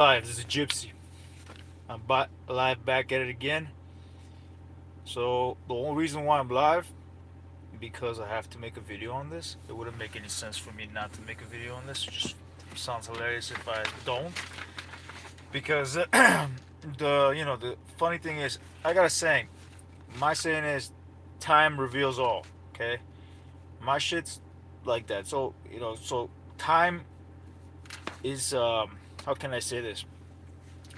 Live. This is Gypsy. Live back at it again. So the only reason why I'm live because I have to make a video on this. It wouldn't make any sense for me not to make a video on this. It just sounds hilarious if I don't. Because the funny thing is I got a saying. My saying is time reveals all. Okay, my shit's like that. So time is how can I say this?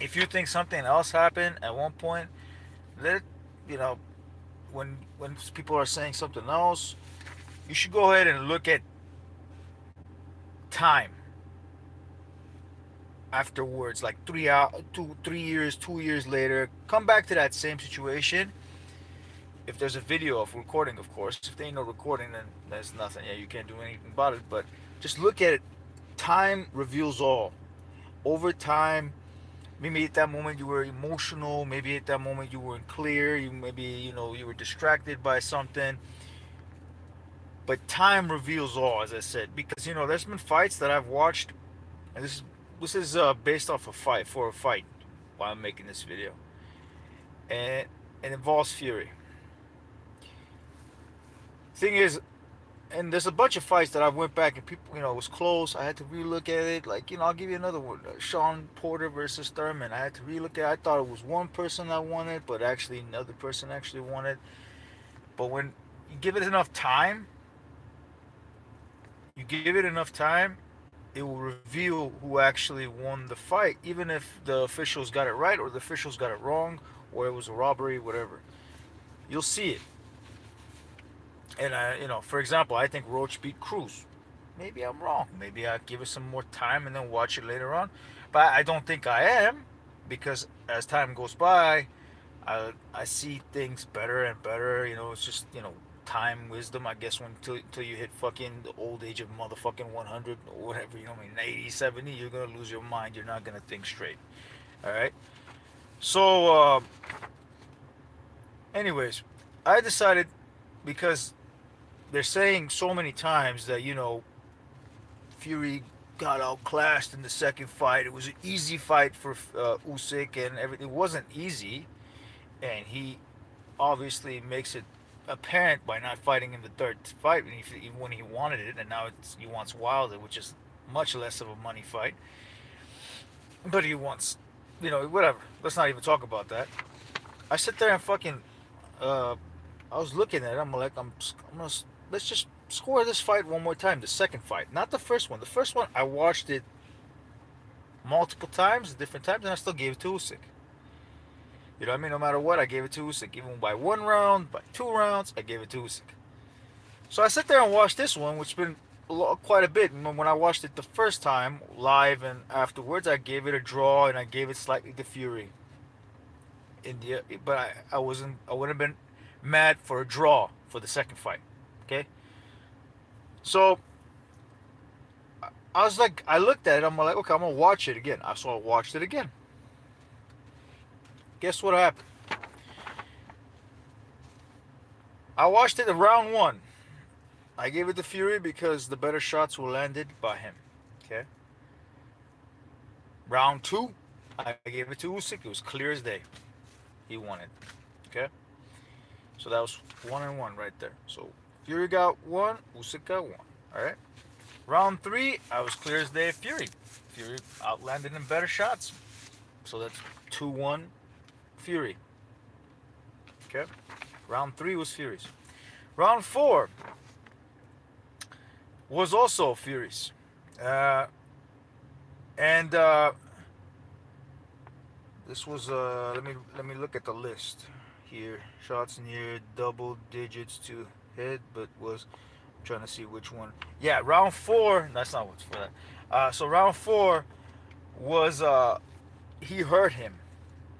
If you think something else happened at one point, let it, you know when people are saying something else, you should go ahead and look at time afterwards, like 3 years, 2 years later. Come back to that same situation. If there's a video of recording, of course. If there ain't no recording, then there's nothing. Yeah, you can't do anything about it. But just look at it. Time reveals all. Over time, maybe at that moment you were emotional. Maybe at that moment you weren't clear. You were distracted by something. But time reveals all, as I said, because there's been fights that I've watched, and this is based off a fight for a fight. While I'm making this video, and it involves Fury. Thing is, and there's a bunch of fights that I went back and people, it was close. I had to relook at it. Like, I'll give you another one. Sean Porter versus Thurman. I had to relook at it. I thought it was one person that won it, but actually another person actually won it. But when you give it enough time, it will reveal who actually won the fight, even if the officials got it right or the officials got it wrong or it was a robbery, whatever. You'll see it. And for example, I think Roach beat Cruz. Maybe I'm wrong. Maybe I'll give it some more time and then watch it later on. But I don't think I am, because as time goes by, I see things better and better. It's just time, wisdom. I guess until you hit fucking the old age of motherfucking 100 or whatever. 80, 70, you're gonna lose your mind. You're not gonna think straight. All right. So, anyways, I decided, because they're saying so many times that Fury got outclassed in the second fight. It was an easy fight for Usyk and everything. It wasn't easy, and he obviously makes it apparent by not fighting in the third fight when he wanted it, and now he wants Wilder, which is much less of a money fight. But he wants, whatever. Let's not even talk about that. I sit there and fucking, uh, I was looking at it. I'm like, I'm gonna let's just score this fight one more time. The second fight, not the first one. The first one I watched it multiple times, different times, and I still gave it to Usyk. You know what I mean? No matter what, I gave it to Usyk. Even by 1 round, by 2 rounds, I gave it to Usyk. So I sit there and watched this one, which has been quite a bit. And when I watched it the first time, live and afterwards, I gave it a draw and I gave it slightly to Fury. But I wasn't. I wouldn't have been mad for a draw for the second fight. Okay. So I was like, I looked at it. I'm like, okay, I'm gonna watch it again. I watched it again. Guess what happened? I watched it in round one. I gave it to Fury because the better shots were landed by him. Okay. Round two, I gave it to Usyk. It was clear as day. He won it. Okay. So that was 1-1 right there. So Fury got one, Usyk got one. All right. Round three, I was clear as day. Fury outlanded him better shots. So that's 2-1 Fury. Okay. Round three was Fury's. Round four was also Fury's. Uh, and this was let me look at the list here. Shots near double digits to hit, but was I'm trying to see which one. Yeah, round four. That's not what's for that. So round four was he hurt him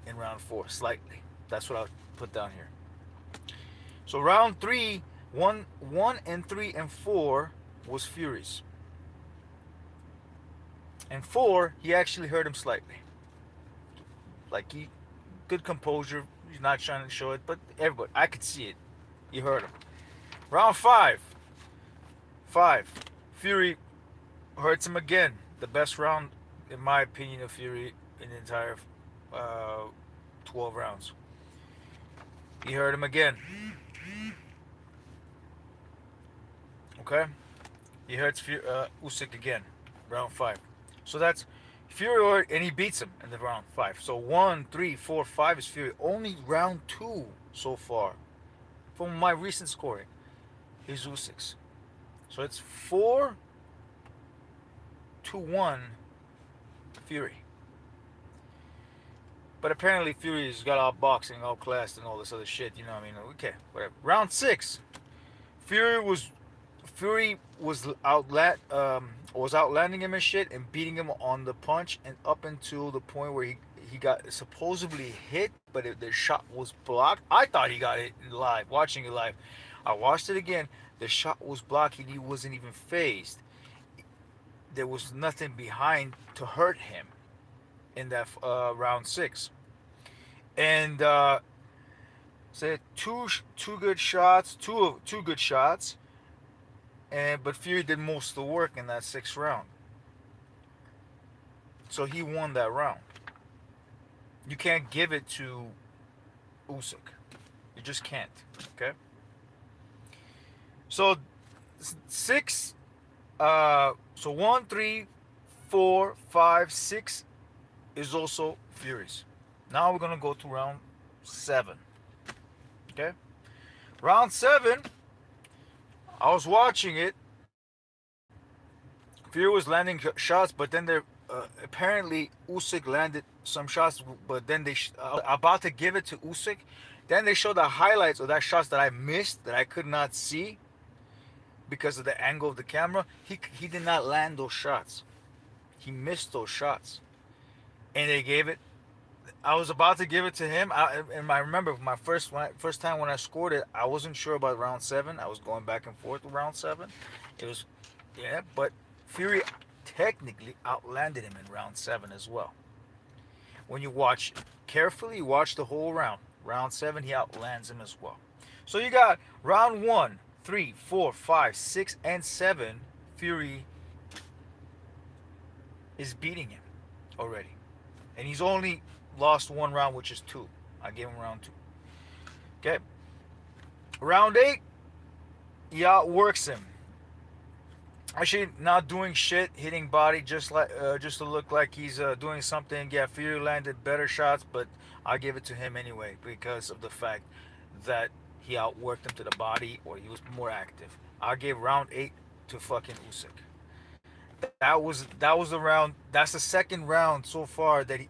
in round four slightly. That's what I'll put down here. So round three, one and three and four was Fury's. And four, he actually hurt him slightly. Like good composure. He's not trying to show it, but everybody, I could see it. He hurt him. Round five, Fury hurts him again. The best round, in my opinion, of Fury in the entire uh, 12 rounds. He hurt him again. Okay? He hurts Usyk again. Round 5. So that's Fury, and he beats him in the round 5. So 1, 3, 4, 5 is Fury. Only round 2 so far from my recent scoring is Usyk's. So it's 4-1 Fury. But apparently Fury's got outboxing, outclassed, and all this other shit. You know what I mean? Okay, whatever. Round 6. Fury was Fury was outlanding him and shit and beating him on the punch and up until the point where he got supposedly hit, but the shot was blocked. I thought he got it live, watching it live. I watched it again. The shot was blocked. He wasn't even phased. There was nothing behind to hurt him in that round 6. And said two good shots, two good shots, and but Fury did most of the work in that 6th round. So he won that round. You can't give it to Usyk. You just can't. Okay. So 6. So 1, 3, 4, 5, 6 is also Fury's. Now we're gonna go to round 7. Okay. Round 7. I was watching it. Fury was landing shots, but then apparently Usyk landed some shots, but then about to give it to Usyk. Then they showed the highlights of that shots that I missed, that I could not see because of the angle of the camera. He did not land those shots. He missed those shots, and they gave it. I was about to give it to him, and I remember my first time when I scored it, I wasn't sure about round 7. I was going back and forth with round 7. It was, yeah, but Fury technically outlanded him in round 7 as well. When you watch carefully, you watch the whole round. Round 7, he outlands him as well. So you got round 1, 3, 4, 5, 6, and 7. Fury is beating him already, and he's only lost 1 round, which is 2. I gave him round 2. Okay. Round 8, he outworks him. Actually, not doing shit, hitting body just to look like he's doing something. Yeah, Fury landed better shots, but I gave it to him anyway because of the fact that he outworked him to the body, or he was more active. I gave round 8 to fucking Usyk. That was the round. That's the 2nd round so far that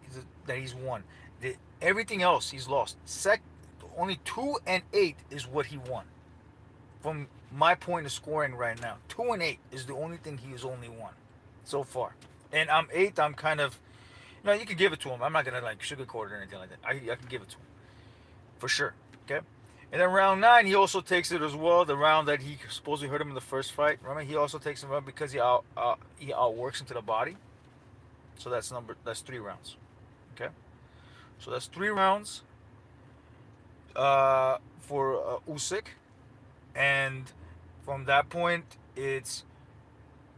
he's won. Everything else he's lost. Only 2 and 8 is what he won. From my point of scoring right now, 2 and 8 is the only thing he has only won so far. And I'm 8th. I'm kind of, you can give it to him. I'm not gonna like sugarcoat it or anything like that. I can give it to him for sure. Okay. And then round 9, he also takes it as well. The round that he supposedly hurt him in the first fight. Remember, he also takes him up because he outworks him to the body. So that's 3 rounds. Okay. So that's 3 rounds for Usyk, and from that point it's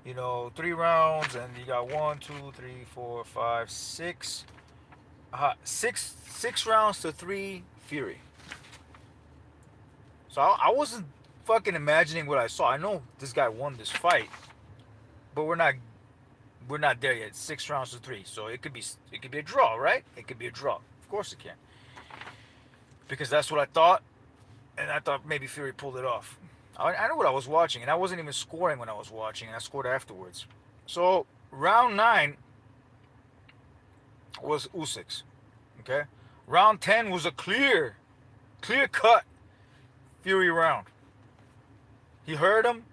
3 rounds, and you got 1, 2, 3, 4, 5, 6, 6 rounds to 3 Fury. So I wasn't fucking imagining what I saw. I know this guy won this fight, but we're not there yet. 6 rounds to 3, so it could be a draw, right? It could be a draw. Of course it can, because that's what I thought, and I thought maybe Fury pulled it off. I know what I was watching, and I wasn't even scoring when I was watching, and I scored afterwards. So round 9 was Usyk's. Okay, round 10 was a clear cut Fury round. He hurt him.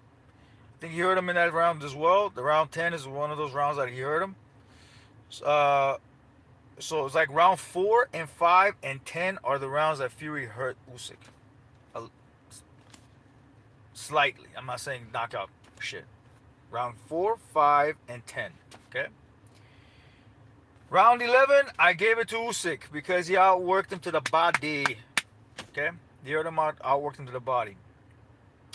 I think he hurt him in that round as well. The round 10 is one of those rounds that he hurt him. So it's like round 4 and 5 and 10 are the rounds that Fury hurt Usyk. Slightly. I'm not saying knockout shit. Round 4, 5, and 10. Okay? Round 11, I gave it to Usyk because he outworked him to the body. Okay? He hurt him out, outworked him to the body.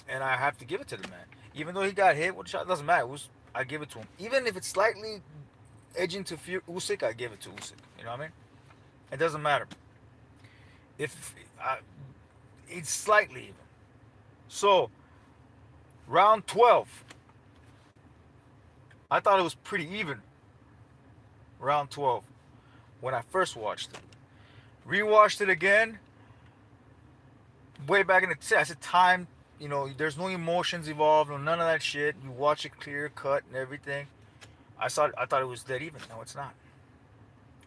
And I have to give it to the man. Even though he got hit with a shot, it doesn't matter. I give it to him. Even if it's slightly edging to Usyk, I give it to Usyk. You know what I mean? It doesn't matter if it's slightly even. So round 12, I thought it was pretty even. Round 12 when I first watched it. Rewatched it again way back in the I said time. You know, there's no emotions involved, no none of that shit. You watch it clear cut and everything. I thought it was dead even. No, it's not.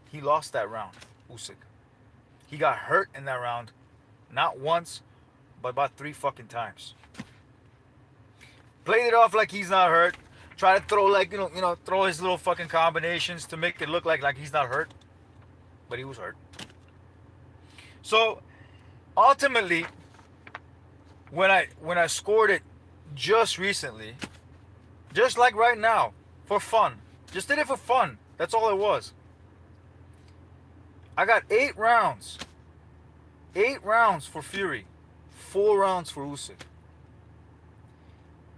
He lost that round, Usyk. He got hurt in that round, not once, but about 3 fucking times. Played it off like he's not hurt. Try to throw like throw his little fucking combinations to make it look like he's not hurt, but he was hurt. So ultimately, when I scored it just recently, just like right now, for fun, just did it for fun. That's all it was. I got 8 rounds. 8 rounds for Fury. 4 rounds for Usyk.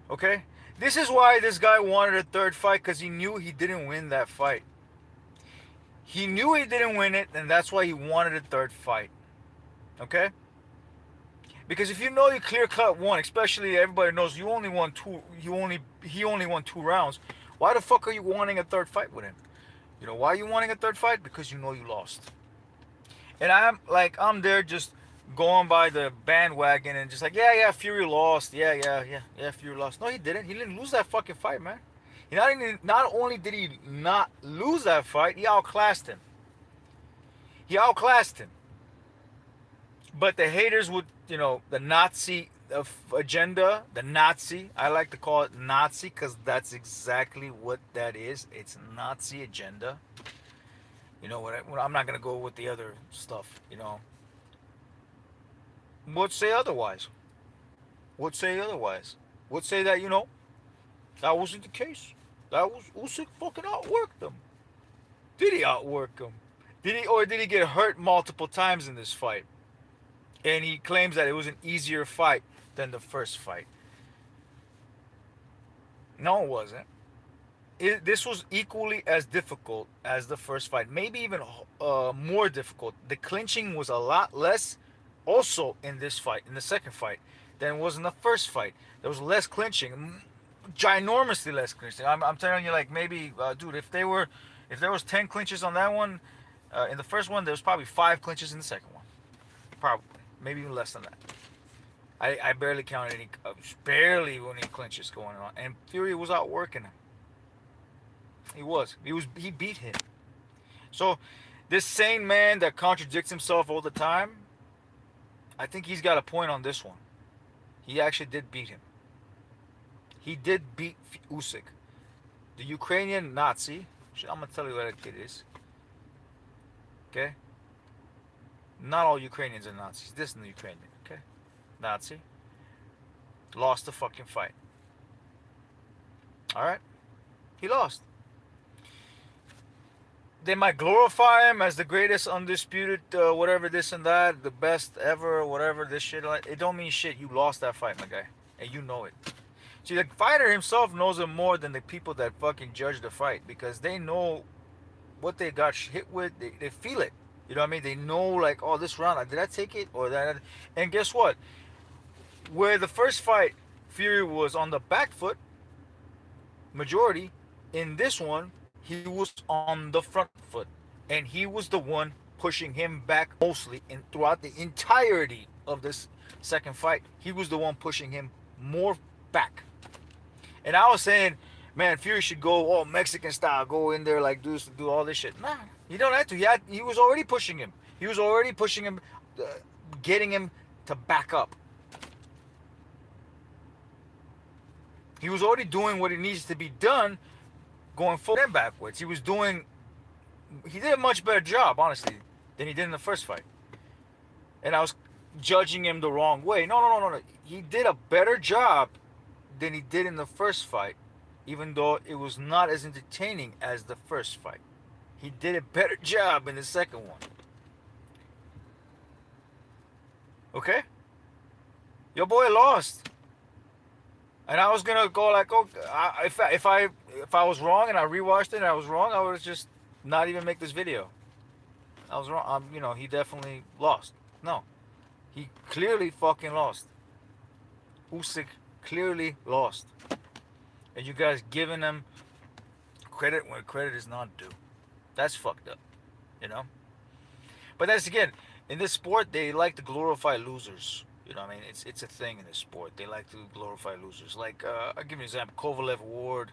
Okay? This is why this guy wanted a third fight, because he knew he didn't win that fight. He knew he didn't win it, and that's why he wanted a third fight. Okay? Because if you know you clear cut won, especially everybody knows you only won 2, he only won 2 rounds. Why the fuck are you wanting a third fight with him? You know why are you wanting a third fight? Because you know you lost. And I'm there just going by the bandwagon and just like, yeah, Fury lost. Yeah, Fury lost. No, he didn't. He didn't lose that fucking fight, man. Not only did he not lose that fight, he outclassed him. But the haters would, the Nazi agenda, the Nazi, I like to call it Nazi because that's exactly what that is. It's Nazi agenda. You know what? I'm not going to go with the other stuff, Would say otherwise. Would say otherwise. Would say that, that wasn't the case. That was Usyk fucking outworked him. Did he outwork him? Did he get hurt multiple times in this fight? And he claims that it was an easier fight than the first fight. No, it wasn't. This was equally as difficult as the first fight. Maybe even more difficult. The clinching was a lot less also in this fight, in the second fight, than it was in the first fight. There was less clinching. Ginormously less clinching. I'm telling you, like, maybe, dude, if there was 10 clinches on that one, in the first one, there was probably 5 clinches in the second one. Probably. Maybe even less than that. I barely counted barely any clinches going on. And Fury was outworking him. He beat him. So, this sane man that contradicts himself all the time, I think he's got a point on this one. He actually did beat him. He did beat Usyk. The Ukrainian Nazi, I'm going to tell you what it is. Okay? Not all Ukrainians are Nazis. This is the Ukrainian, okay? Nazi. Lost the fucking fight. Alright? He lost. They might glorify him as the greatest undisputed, whatever, this and that, the best ever, whatever, this shit. It don't mean shit. You lost that fight, my guy. And you know it. See, the fighter himself knows it more than the people that fucking judge the fight, because they know what they got hit with. They feel it. You know what I mean? They know, like, oh, this round, did I take it? Or that? And guess what? Where the first fight, Fury was on the back foot, majority, in this one, he was on the front foot. And he was the one pushing him back mostly throughout the entirety of this second fight. He was the one pushing him more back. And I was saying, man, Fury should go all Mexican style, go in there like do all this shit. Nah, you don't have to. He was already pushing him. Getting him to back up. He was already doing what it needs to be done, going forward and backwards. He did a much better job, honestly, than he did in the first fight. And I was judging him the wrong way. No. He did a better job than he did in the first fight, even though it was not as entertaining as the first fight. He did a better job in the second one. Okay? Your boy lost. And I was gonna go like, oh, if If I was wrong and I rewatched it and I was wrong, I would just not even make this video. I was wrong. He definitely lost. No, he clearly fucking lost. Usyk clearly lost, and you guys giving him credit where credit is not due. That's fucked up, you know. But that's again, in this sport, they like to glorify losers. You know, what I mean, it's a thing in this sport. They like to glorify losers. Like I'll give you an example: Kovalev Ward.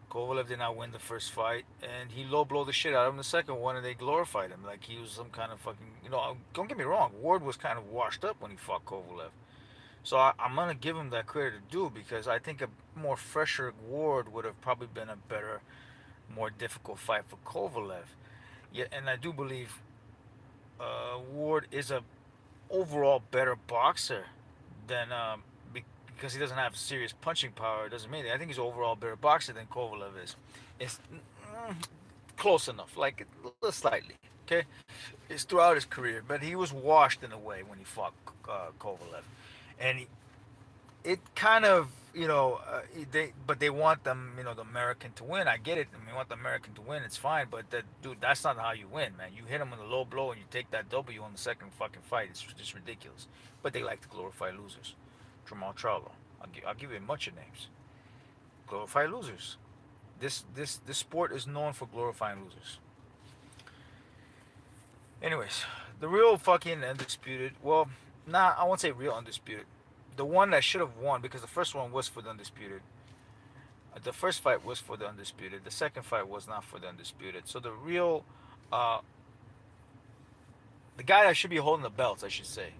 Kovalev did not win the first fight, and he low blow the shit out of him the second one, and they glorified him like he was some kind of fucking. Don't get me wrong. Ward was kind of washed up when he fought Kovalev. So I'm gonna give him that credit to do because I think a more fresher Ward would have probably been a better, more difficult fight for Kovalev. Yeah, and I do believe Ward is a overall better boxer than because he doesn't have serious punching power. It doesn't mean that. I think he's overall a better boxer than Kovalev is. It's close enough, like slightly. Okay, it's throughout his career, but he was washed in a way when he fought Kovalev, and it kind of they want them the American to win. I get it. I mean, want the American to win. It's fine, but dude, that's not how you win, man. You hit him with a low blow and you take that W on the second fucking fight. It's just ridiculous. But they like to glorify losers. Jamal Charlo. I'll give you a bunch of names. Glorify losers. This sport is known for glorifying losers. Anyways, the real fucking undisputed. Well, nah, I won't say real undisputed. The one that should have won because the first one was for the undisputed. The first fight was for the undisputed. The second fight was not for the undisputed. So uh, the guy that should be holding the belts, I should say,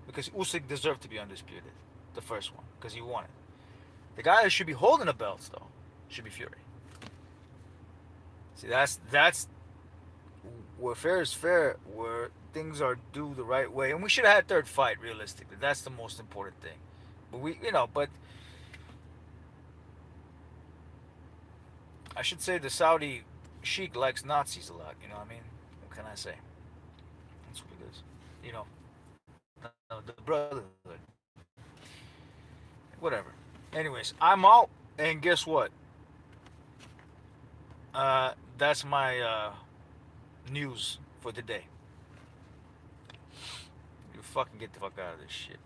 because Usyk deserved to be undisputed, the first one, because he won it. The guy that should be holding the belts though, should be Fury. See, that's where fair is fair, where things are due the right way, and we should have had a third fight. Realistically, that's the most important thing. But I should say the Saudi sheik likes Nazis a lot. You know what I mean? What can I say? That's what it is. You know, the Brotherhood. Whatever. Anyways, I'm out, and guess what? That's my news for the day. You fucking get the fuck out of this shit.